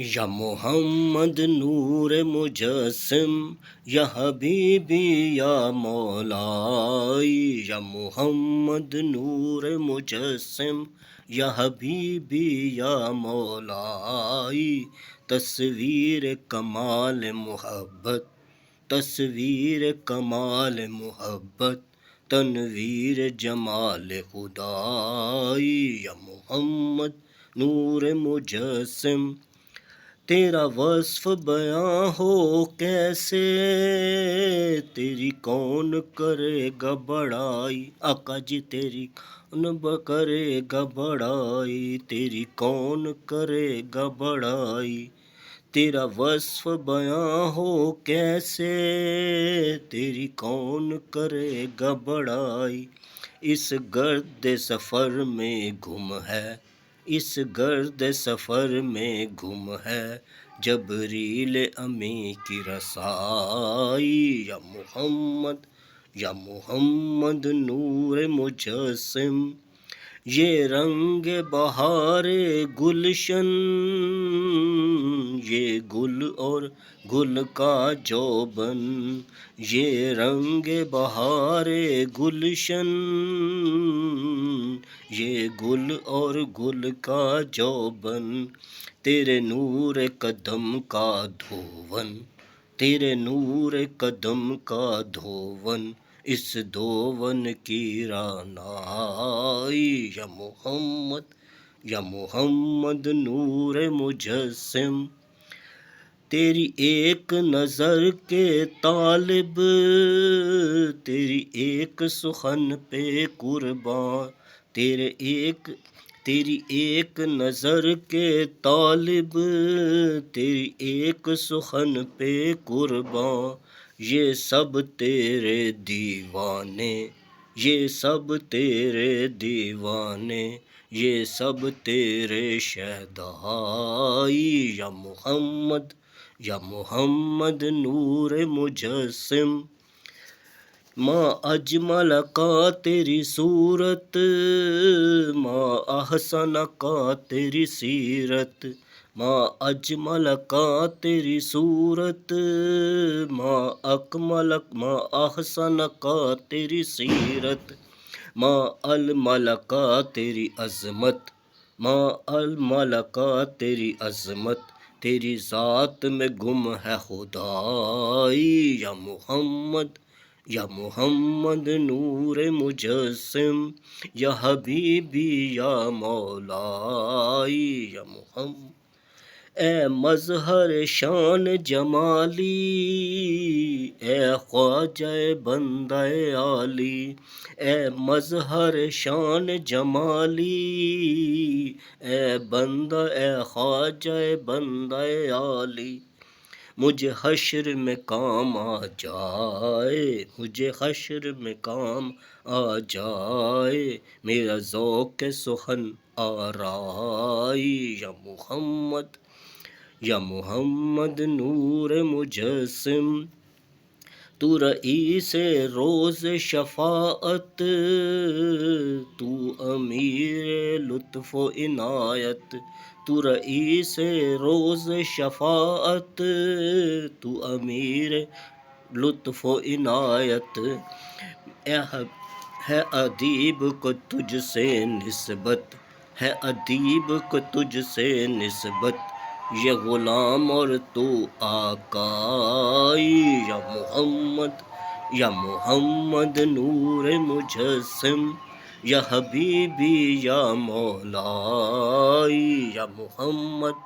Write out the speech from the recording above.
یا محمد نور مجسم، یا حبیبی یا مولائی، یا محمد نور مجسم، یا حبیبی یا مولائی، تصویر کمال محبت، تصویر کمال محبت، تنویر جمال خدائی، یا محمد نور مجسم۔ تیرا وصف بیاں ہو کیسے، تیری کون کرے گا بڑائی، آقا جی تیری کون کرے گا بڑائی، تیری کون کرے گا بڑائی۔ تیرا وصف بیاں ہو کیسے، تیری کون کرے گا بڑائی۔ اس گرد سفر میں گم ہے، اس گرد سفر میں گم ہے، جبریل امی کی رسائی، یا محمد، یا محمد نور مجسم۔ یہ رنگ بہار گلشن، یہ گل اور گل کا جوبن، یہ رنگ بہار گلشن، یہ گل اور گل کا جوبن، تیرے نور قدم کا دھون، تیرے نور قدم کا دھون، اس دھون کی رعنائی، یا محمد، یا محمد نور مجسم۔ تیری ایک نظر کے طالب، تیری ایک سخن پہ قربان، تیری ایک نظر کے طالب، تیری ایک سخن پہ قربان، یہ سب تیرے دیوانے، یہ سب تیرے دیوانے، یہ سب تیرے شہدائی، یا محمد، یا محمد نور مجسم۔ ما اجمل کا تیری صورت، ما احسن کا تیری سیرت، ما اجمل کا تیری صورت، ما اکمل ما احسن کا تیری سیرت، ما المل کا تیری عظمت، ما المل کا تیری عظمت، تیری ذات میں گم ہے خدائی، یا محمد، یا محمد نور مجسم، یا حبیبی یا مولائی، یا محمد۔ اے مظہر شان جمالی، اے خواجہ بندہ عالی، اے مظہر شان جمالی، اے بندہ اے خواجہ بندہ عالی، مجھے حشر میں کام آ جائے، مجھے حشر میں کام آ جائے، میرا ذوق سخن آرائی، یا محمد، یا محمد نور مجسم۔ تو رئیس روز شفاعت، تو امیر لطف و عنایت، تو رئیس روز شفاعت، تو امیر لطف و عنایت، ہے ادیب کو تجھ سے نسبت، ہے ادیب کو تجھ سے نسبت، یہ غلام اور تو آقائی، یا محمد، یا محمد نور مجسم، یا حبیبی یا مولائی، یا محمد،